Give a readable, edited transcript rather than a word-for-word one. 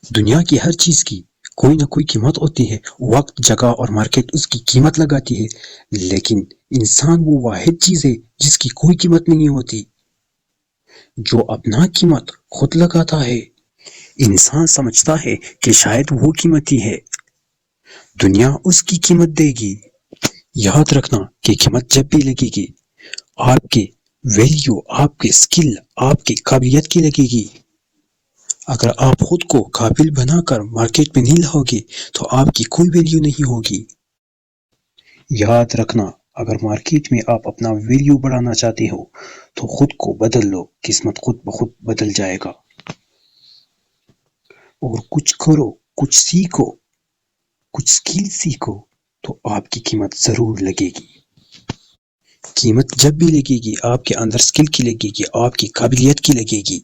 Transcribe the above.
दुनिया की हर चीज की कोई ना कोई कीमत होती है। वक्त, जगह और मार्केट उसकी कीमत लगाती है, लेकिन इंसान वो वाहिद चीज है जिसकी कोई कीमत नहीं होती, जो अपना कीमत खुद लगाता है। इंसान समझता है कि शायद वो कीमती है, दुनिया उसकी कीमत देगी। याद रखना कि कीमत जब भी लगेगी, आपके वैल्यू, आपके स्किल, आपकी काबिलियत की लगेगी। अगर आप खुद को काबिल बनाकर मार्केट में नहीं लाओगे तो आपकी कोई वैल्यू नहीं होगी। याद रखना, अगर मार्केट में आप अपना वैल्यू बढ़ाना चाहते हो तो खुद को बदल लो, किस्मत खुद ब खुद बदल जाएगा। और कुछ करो, कुछ सीखो, कुछ स्किल सीखो, तो आपकी कीमत जरूर लगेगी। कीमत जब भी लगेगी, आपके अंदर स्किल की लगेगी, आपकी काबिलियत की लगेगी।